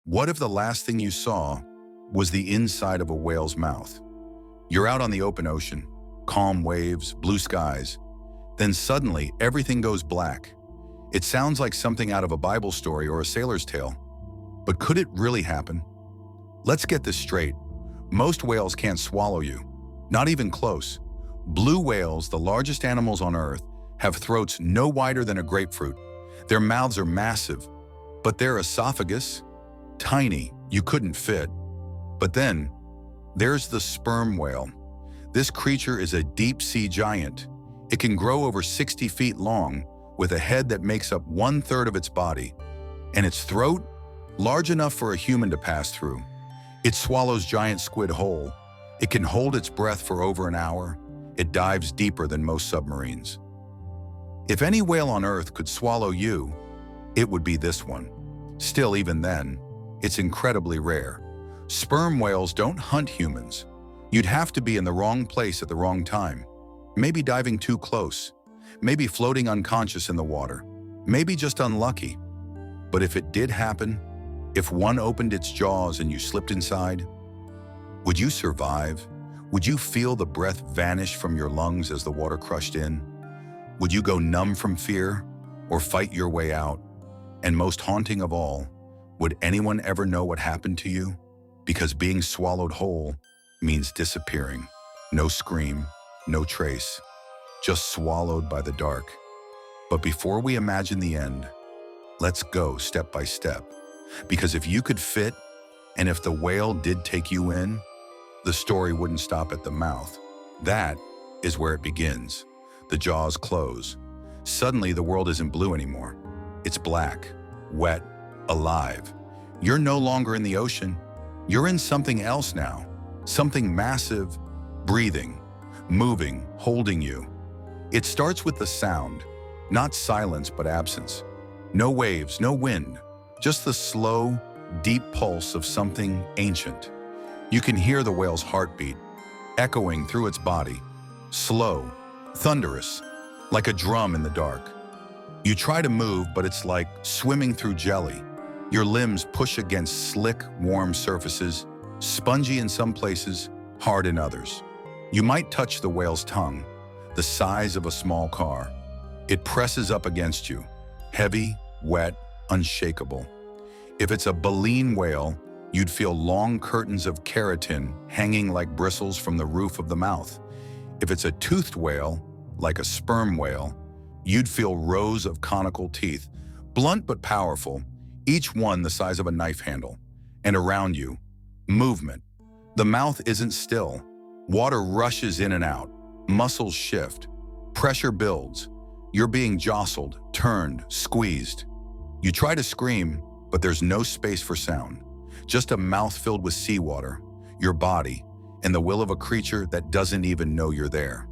What if the last thing you saw was the inside of a whale's mouth? You're out on the open ocean, calm waves, blue skies. Then suddenly, everything goes black. It sounds like something out of a Bible story or a sailor's tale. But could it really happen? Let's get this straight. Most whales can't swallow you. Not even close. Blue whales, the largest animals on Earth, have throats no wider than a grapefruit. Their mouths are massive, but their esophagus? Tiny, you couldn't fit. But then, there's the sperm whale. This creature is a deep-sea giant. It can grow over 60 feet long, with a head that makes up 1/3 of its body. And its throat? Large enough for a human to pass through. It swallows giant squid whole. It can hold its breath for over an hour. It dives deeper than most submarines. If any whale on Earth could swallow you, it would be this one. Still, even then, it's incredibly rare. Sperm whales don't hunt humans. You'd have to be in the wrong place at the wrong time. Maybe diving too close. Maybe floating unconscious in the water. Maybe just unlucky. But if it did happen, if one opened its jaws and you slipped inside, would you survive? Would you feel the breath vanish from your lungs as the water crushed in? Would you go numb from fear or fight your way out? And most haunting of all, would anyone ever know what happened to you? Because being swallowed whole means disappearing. No scream, no trace, just swallowed by the dark. But before we imagine the end, let's go step by step. Because if you could fit, and if the whale did take you in, the story wouldn't stop at the mouth. That is where it begins. The jaws close. Suddenly, the world isn't blue anymore. It's black, wet, alive. You're no longer in the ocean. You're in something else now. Something massive, breathing, moving, holding you. It starts with the sound, not silence but absence. No waves, no wind, just the slow, deep pulse of something ancient. You can hear the whale's heartbeat, echoing through its body, slow, thunderous, like a drum in the dark. You try to move, but it's like swimming through jelly. Your limbs push against slick, warm surfaces, spongy in some places, hard in others. You might touch the whale's tongue, the size of a small car. It presses up against you, heavy, wet, unshakable. If it's a baleen whale, you'd feel long curtains of keratin hanging like bristles from the roof of the mouth. If it's a toothed whale, like a sperm whale, you'd feel rows of conical teeth, blunt but powerful, each one the size of a knife handle. And around you, movement. The mouth isn't still. Water rushes in and out. Muscles shift. Pressure builds. You're being jostled, turned, squeezed. You try to scream, but there's no space for sound. Just a mouth filled with seawater, your body, and the will of a creature that doesn't even know you're there.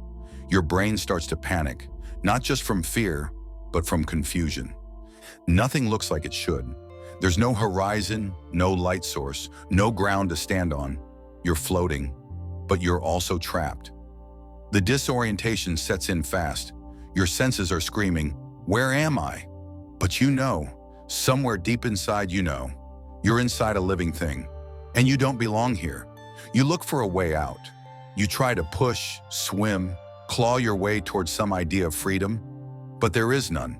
Your brain starts to panic, not just from fear, but from confusion. Nothing looks like it should. There's no horizon, no light source, no ground to stand on. You're floating, but you're also trapped. The disorientation sets in fast. Your senses are screaming, "Where am I?" But you know, somewhere deep inside you know, you're inside a living thing, and you don't belong here. You look for a way out. You try to push, swim, claw your way towards some idea of freedom, but there is none.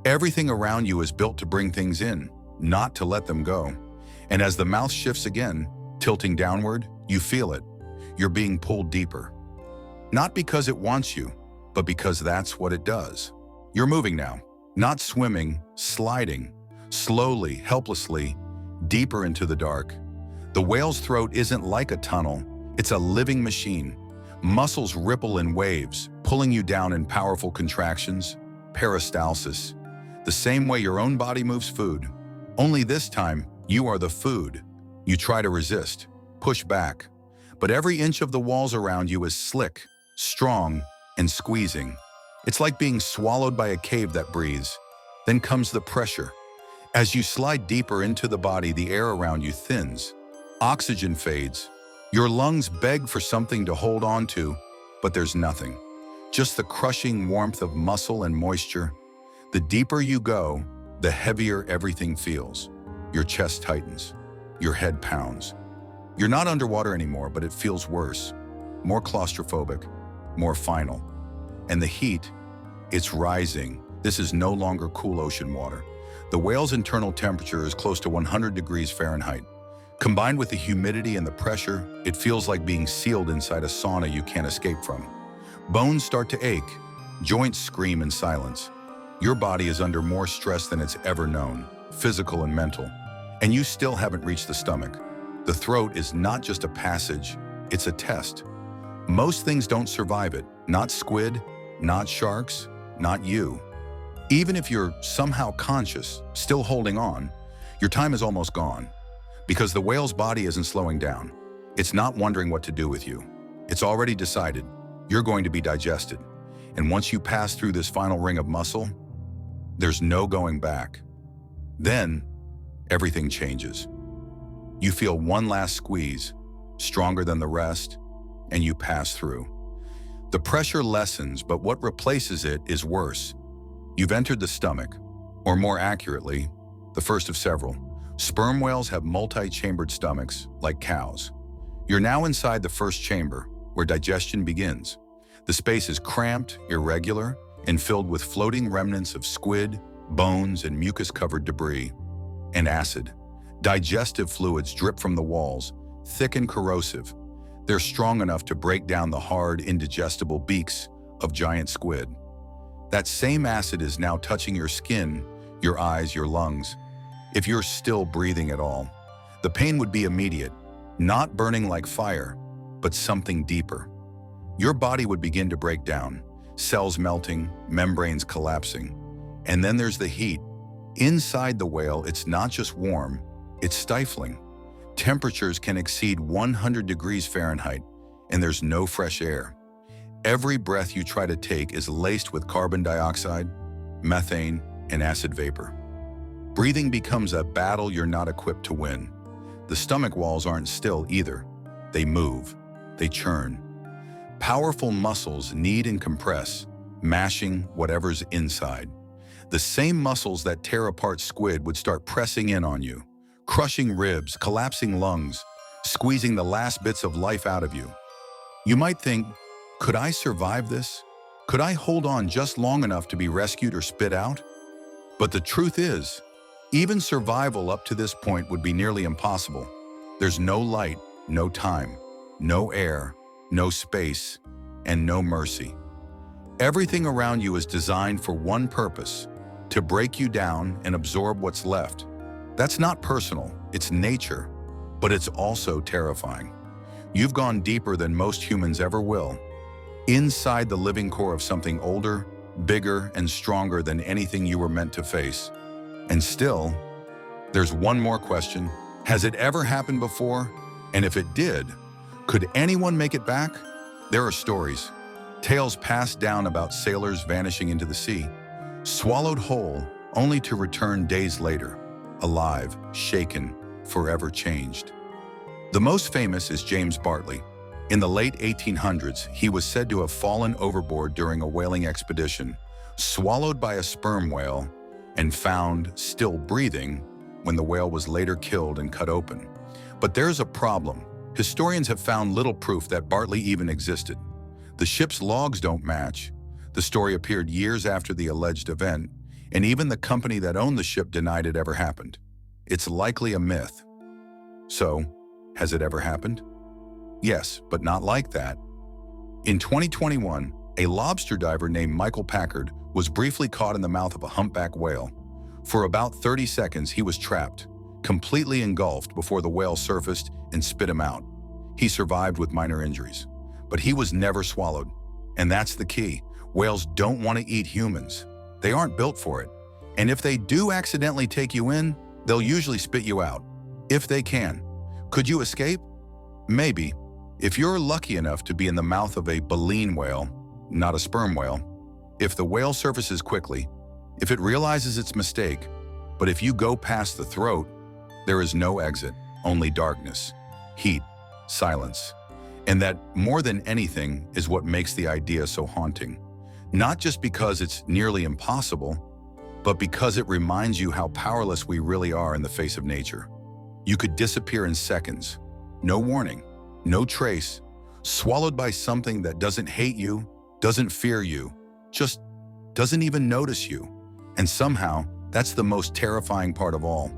Everything around you is built to bring things in, not to let them go. And as the mouth shifts again, tilting downward, you feel it. You're being pulled deeper. Not because it wants you, but because that's what it does. You're moving now, not swimming, sliding, slowly, helplessly, deeper into the dark. The whale's throat isn't like a tunnel, it's a living machine. Muscles ripple in waves, pulling you down in powerful contractions, peristalsis. The same way your own body moves food. Only this time, you are the food. You try to resist, push back. But every inch of the walls around you is slick, strong, and squeezing. It's like being swallowed by a cave that breathes. Then comes the pressure. As you slide deeper into the body, the air around you thins. Oxygen fades. Your lungs beg for something to hold on to, but there's nothing. Just the crushing warmth of muscle and moisture. The deeper you go, the heavier everything feels. Your chest tightens. Your head pounds. You're not underwater anymore, but it feels worse. More claustrophobic, more final. And the heat, it's rising. This is no longer cool ocean water. The whale's internal temperature is close to 100 degrees Fahrenheit. Combined with the humidity and the pressure, it feels like being sealed inside a sauna you can't escape from. Bones start to ache. Joints scream in silence. Your body is under more stress than it's ever known, physical and mental. And you still haven't reached the stomach. The throat is not just a passage, it's a test. Most things don't survive it. Not squid, not sharks, not you. Even if you're somehow conscious, still holding on, your time is almost gone. Because the whale's body isn't slowing down. It's not wondering what to do with you. It's already decided you're going to be digested. And once you pass through this final ring of muscle, there's no going back. Then, everything changes. You feel one last squeeze, stronger than the rest, and you pass through. The pressure lessens, but what replaces it is worse. You've entered the stomach, or more accurately, the first of several. Sperm whales have multi-chambered stomachs, like cows. You're now inside the first chamber, where digestion begins. The space is cramped, irregular, and filled with floating remnants of squid, bones, and mucus-covered debris, and acid. Digestive fluids drip from the walls, thick and corrosive. They're strong enough to break down the hard, indigestible beaks of giant squid. That same acid is now touching your skin, your eyes, your lungs. If you're still breathing at all, the pain would be immediate, not burning like fire, but something deeper. Your body would begin to break down, cells melting, membranes collapsing. And then there's the heat. Inside the whale, it's not just warm, it's stifling. Temperatures can exceed 100 degrees Fahrenheit, and there's no fresh air. Every breath you try to take is laced with carbon dioxide, methane, and acid vapor. Breathing becomes a battle you're not equipped to win. The stomach walls aren't still either. They move, they churn. Powerful muscles knead and compress, mashing whatever's inside. The same muscles that tear apart squid would start pressing in on you, crushing ribs, collapsing lungs, squeezing the last bits of life out of you. You might think, could I survive this? Could I hold on just long enough to be rescued or spit out? But the truth is, even survival up to this point would be nearly impossible. There's no light, no time, no air, no space, and no mercy. Everything around you is designed for one purpose: to break you down and absorb what's left. That's not personal, it's nature, but it's also terrifying. You've gone deeper than most humans ever will, inside the living core of something older, bigger, and stronger than anything you were meant to face. And still, there's one more question. Has it ever happened before? And if it did, could anyone make it back? There are stories, tales passed down about sailors vanishing into the sea, swallowed whole, only to return days later, alive, shaken, forever changed. The most famous is James Bartley. In the late 1800s, he was said to have fallen overboard during a whaling expedition, swallowed by a sperm whale, and found still breathing when the whale was later killed and cut open. But there's a problem. Historians have found little proof that Bartley even existed. The ship's logs don't match. The story appeared years after the alleged event, and even the company that owned the ship denied it ever happened. It's likely a myth. So, has it ever happened? Yes, but not like that. In 2021, a lobster diver named Michael Packard was briefly caught in the mouth of a humpback whale. For about 30 seconds, he was trapped, completely engulfed before the whale surfaced and spit him out. He survived with minor injuries, but he was never swallowed. And that's the key. Whales don't want to eat humans. They aren't built for it. And if they do accidentally take you in, they'll usually spit you out, if they can. Could you escape? Maybe. If you're lucky enough to be in the mouth of a baleen whale, not a sperm whale, if the whale surfaces quickly, if it realizes its mistake, but if you go past the throat, there is no exit, only darkness, heat, silence. And that, more than anything, is what makes the idea so haunting. Not just because it's nearly impossible, but because it reminds you how powerless we really are in the face of nature. You could disappear in seconds. No warning, no trace, swallowed by something that doesn't hate you, doesn't fear you, just doesn't even notice you. And somehow, that's the most terrifying part of all.